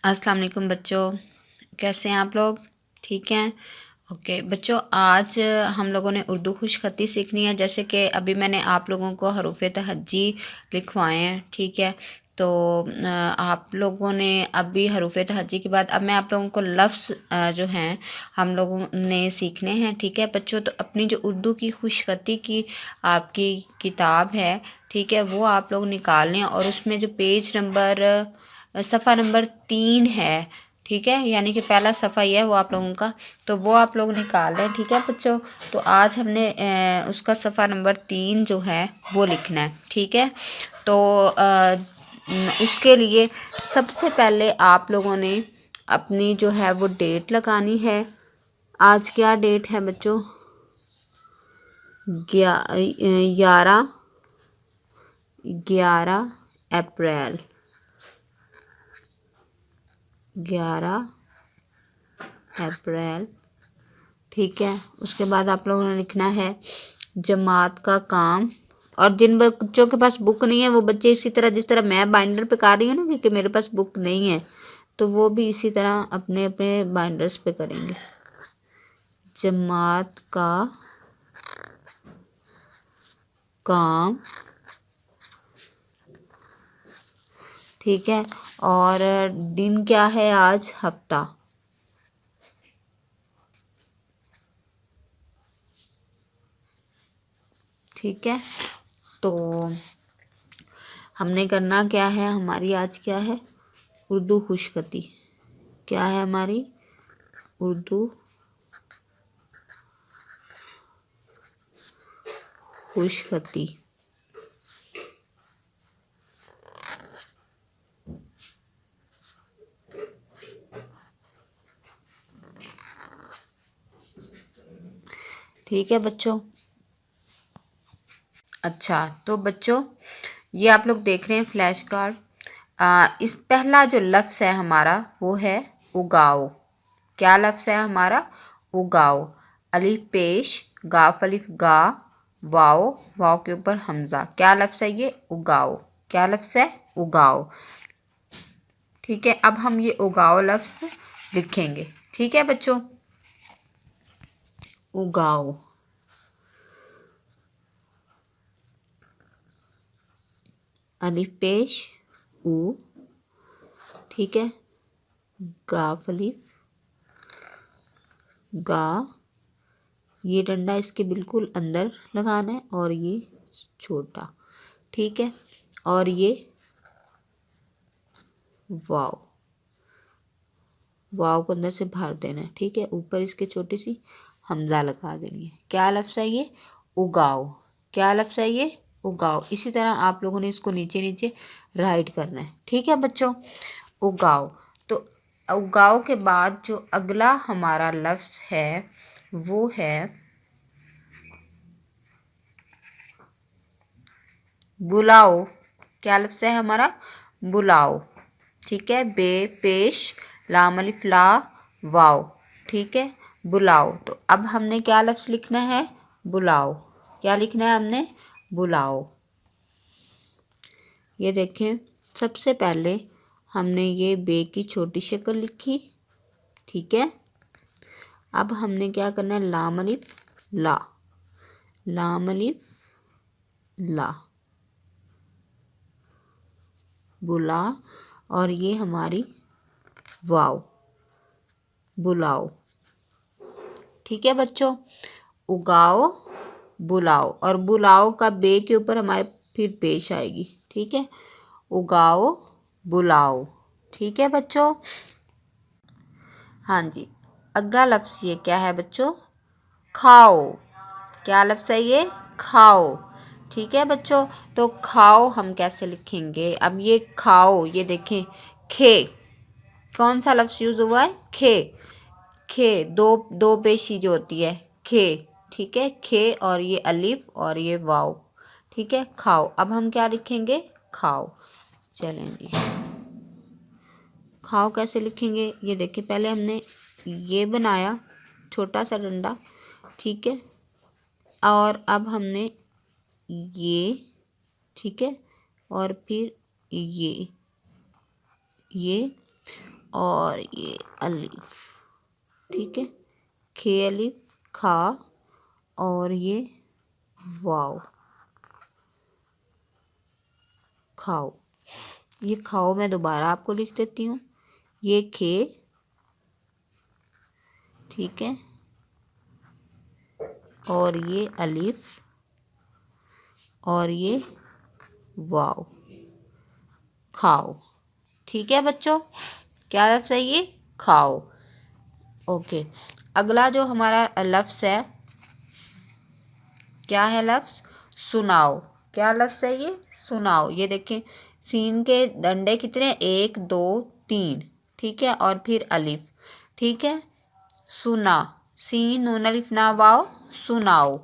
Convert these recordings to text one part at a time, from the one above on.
अस्सलाम वालेकुम बच्चों, कैसे हैं आप लोग? ठीक हैं। ओके बच्चों, आज हम लोगों ने उर्दू खुशखती सीखनी है। जैसे कि अभी मैंने आप लोगों को हरूफ तहज्जी लिखवाए हैं, ठीक है। तो आप लोगों ने अभी हरूफ तहज्जी के बाद अब मैं आप लोगों को लफ्ज़ जो हैं हम लोगों ने सीखने हैं, ठीक है बच्चों। तो अपनी जो उर्दू की खुशखती की आपकी किताब है, ठीक है, वो आप लोग निकाल लें और उसमें जो पेज नंबर सफ़ा नंबर 3 है, ठीक है, यानी कि पहला सफ़ा ये है वो आप लोगों का, तो वो आप लोग निकाल लें, ठीक है बच्चों। तो आज हमने उसका सफ़ा नंबर 3 जो है वो लिखना है, ठीक है। तो उसके लिए सबसे पहले आप लोगों ने अपनी जो है वो डेट लगानी है। आज क्या डेट है बच्चों? 11 अप्रैल, 11 अप्रैल, ठीक है। उसके बाद आप लोगों ने लिखना है जमात का काम। और जिन बच्चों के पास बुक नहीं है वो बच्चे इसी तरह, जिस तरह मैं बाइंडर पे कर रही हूँ ना, क्योंकि मेरे पास बुक नहीं है, तो वो भी इसी तरह अपने अपने बाइंडर्स पे करेंगे। जमात का काम, ठीक है। और दिन क्या है आज? हफ्ता, ठीक है। तो हमने करना क्या है, हमारी आज क्या है? उर्दू खुशखती। क्या है हमारी? उर्दू खुशखती, ठीक है बच्चों। अच्छा तो बच्चों, ये आप लोग देख रहे हैं फ्लैश कार्ड। इस पहला जो लफ्ज़ है हमारा वो है उगाओ। क्या लफ्ज़ है हमारा? उगाओ। अलिफ पेश, गाफ अलिफ गा, वाओ, वाओ के ऊपर हमज़ा। क्या लफ्ज़ है ये? उगाओ। क्या लफ्ज़ है? उगाओ, ठीक है। अब हम ये उगाओ लफ्ज़ लिखेंगे, ठीक है बच्चों। उगाओ, अलिफ पेश ऊ, ठीक है, गाफ अलिफ गा, ये डंडा इसके बिल्कुल अंदर लगाना है और ये छोटा, ठीक है। और ये वाव, वाव को अंदर से भर देना है, ठीक है। ऊपर इसके छोटी सी हमजा लगा देनी है। क्या लफ्ज़ है ये? उगाओ। क्या लफ्ज़ है ये? उगाओ। इसी तरह आप लोगों ने इसको नीचे नीचे राइट करना है, ठीक है बच्चों। उगाओ। तो उगाओ के बाद जो अगला हमारा लफ्ज़ है वो है बुलाओ। क्या लफ्ज़ है हमारा? बुलाओ, ठीक है। बे पेश लाम अलिफ ला वाओ, ठीक है। बुलाओ। तो अब हमने क्या लफ्ज़ लिखना है? बुलाओ। क्या लिखना है हमने? बुलाओ। ये देखें, सबसे पहले हमने ये बे की छोटी शक्ल लिखी, ठीक है। अब हमने क्या करना है? लाम अलिफ ला, लाम अलिफ ला, बुला, और ये हमारी वाव, बुलाओ, ठीक है बच्चों। उगाओ, बुलाओ, और बुलाओ का बे के ऊपर हमारे फिर पेश आएगी, ठीक है। उगाओ, बुलाओ, ठीक है बच्चों। हाँ जी, अगला लफ्ज़ ये क्या है बच्चों? खाओ। क्या लफ्ज़ है ये? खाओ, ठीक है बच्चों। तो खाओ हम कैसे लिखेंगे? अब ये खाओ, ये देखें, खे, कौन सा लफ्ज़ यूज़ हुआ है? खे। खे, दो दो पेशी जो होती है, खे, ठीक है। खे और ये अलिफ और ये वाव, ठीक है। खाओ। अब हम क्या लिखेंगे? खाओ। चलें जी, खाओ कैसे लिखेंगे? ये देखिए, पहले हमने ये बनाया छोटा सा डंडा, ठीक है। और अब हमने ये, ठीक है, और फिर ये और ये अलिफ, ठीक है, खे अलिफ खा, और ये वाव खाओ। ये खाओ मैं दोबारा आपको लिख देती हूँ, ये खे, ठीक है, और ये अलिफ, और ये वाव खाओ। ठीक है बच्चों, क्या लफ्ज़ है ये? खाओ। ओके, अगला जो हमारा लफ्ज़ है, क्या है लफ्ज़? सुनाओ। क्या लफ्ज़ है ये? सुनाओ। ये देखें, सीन के डंडे कितने? 1 2 3, ठीक है, और फिर अलिफ, ठीक है। सुना, सीन नून अलिफ ना वाओ, सुनाओ,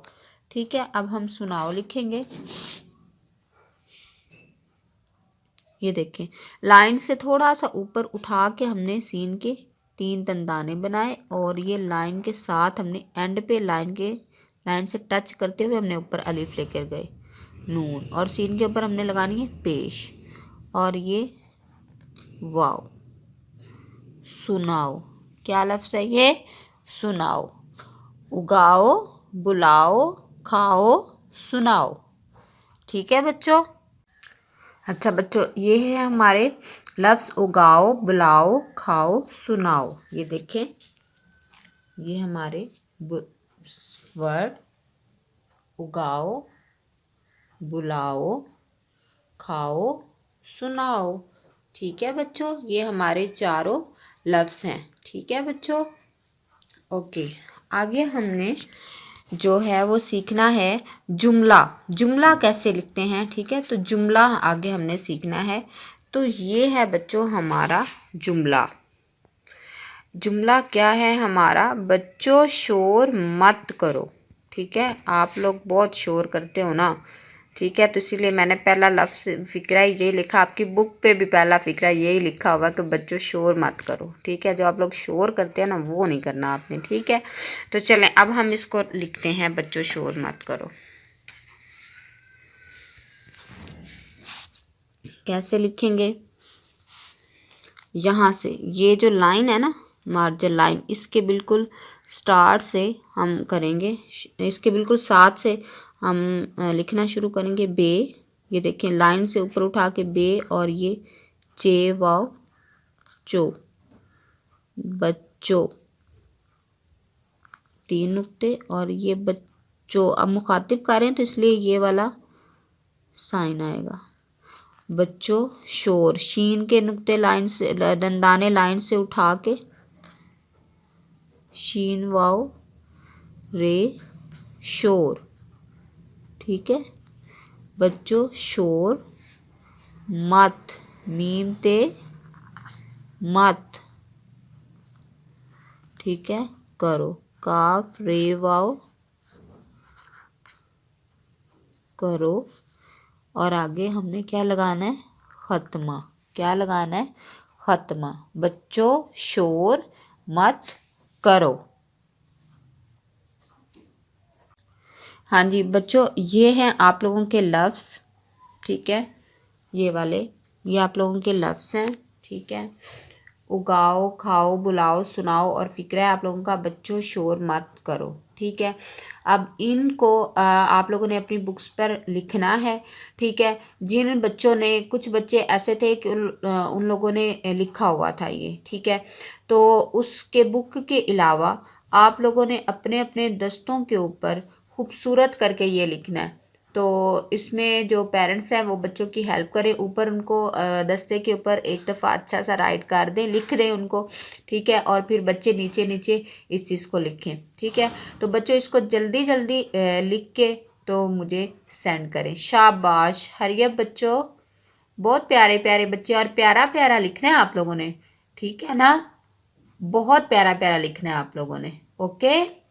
ठीक है। अब हम सुनाओ लिखेंगे। ये देखें, लाइन से थोड़ा सा ऊपर उठा के हमने सीन के 3 दंदाने बनाए, और ये लाइन के साथ हमने एंड पे लाइन से टच करते हुए हमने ऊपर अलिफ लेकर गए, नून, और सीन के ऊपर हमने लगानी है पेश, और ये वाओ। सुनाओ। क्या लफ्ज़ है ये? सुनाओ। उगाओ, बुलाओ, खाओ, सुनाओ। ठीक है बच्चों। अच्छा बच्चों, ये है हमारे लफ्ज़ उगाओ, बुलाओ, खाओ, सुनाओ। ये देखें, ये हमारे वर्ड उगाओ, बुलाओ, खाओ, सुनाओ। ठीक है बच्चों, ये हमारे चारों लफ्ज़ हैं। ठीक है बच्चों। ओके, आगे हमने जो है वो सीखना है जुमला। जुमला कैसे लिखते हैं, ठीक है, तो जुमला आगे हमने सीखना है। तो ये है बच्चों हमारा जुमला। जुमला क्या है हमारा? बच्चों शोर मत करो, ठीक है। आप लोग बहुत शोर करते हो ना, ठीक है, तो इसीलिए मैंने पहला लफ्ज़ फ़िक्रा ये लिखा। आपकी बुक पे भी पहला फ़िक्रा यही लिखा हुआ कि बच्चों शोर मत करो, ठीक है। जो आप लोग शोर करते हैं ना, वो नहीं करना आपने, ठीक है। तो चलें अब हम इसको लिखते हैं, बच्चों शोर मत करो। कैसे लिखेंगे? यहाँ से ये जो लाइन है ना, मार्जिन लाइन, इसके बिल्कुल स्टार्ट से हम करेंगे, इसके बिल्कुल साथ से हम लिखना शुरू करेंगे बे। ये देखें, लाइन से ऊपर उठा के बे, और ये चे वाव चो, बच्चों, 3 नुक्ते, और ये बच्चों। अब मुखातिब कर रहे हैं तो इसलिए ये वाला साइन आएगा। बच्चों शोर, शीन के नुक्ते लाइन से, दंदाने लाइन से उठा के, शीन वाव रे शोर, ठीक है। बच्चों शोर मत, मीम ते मत, ठीक है, करो, काफ रे वाव करो, और आगे हमने क्या लगाना है? ख़त्मा। क्या लगाना है? ख़त्मा। बच्चों शोर मत करो। हाँ जी बच्चों, ये हैं आप लोगों के लफ्ज़, ठीक है, ये वाले, ये आप लोगों के लफ्ज़ हैं, ठीक है। उगाओ, खाओ, बुलाओ, सुनाओ, और फ़िक्र है आप लोगों का बच्चों शोर मत करो, ठीक है। अब इनको आप लोगों ने अपनी बुक्स पर लिखना है, ठीक है। जिन बच्चों ने, कुछ बच्चे ऐसे थे कि उन लोगों ने लिखा हुआ था ये, ठीक है, तो उसके बुक के अलावा आप लोगों ने अपने अपने दस्तों के ऊपर खूबसूरत करके ये लिखना है। तो इसमें जो पेरेंट्स हैं वो बच्चों की हेल्प करें, ऊपर उनको दस्ते के ऊपर एक दफ़ा अच्छा सा राइट कर दें, लिख दें उनको, ठीक है, और फिर बच्चे नीचे नीचे इस चीज़ को लिखें, ठीक है। तो बच्चों इसको जल्दी जल्दी लिख के तो मुझे सेंड करें। शाबाश हरियब बच्चों, बहुत प्यारे प्यारे बच्चे, और प्यारा प्यारा लिखना है आप लोगों ने, ठीक है ना, बहुत प्यारा प्यारा लिखना है आप लोगों ने। ओके।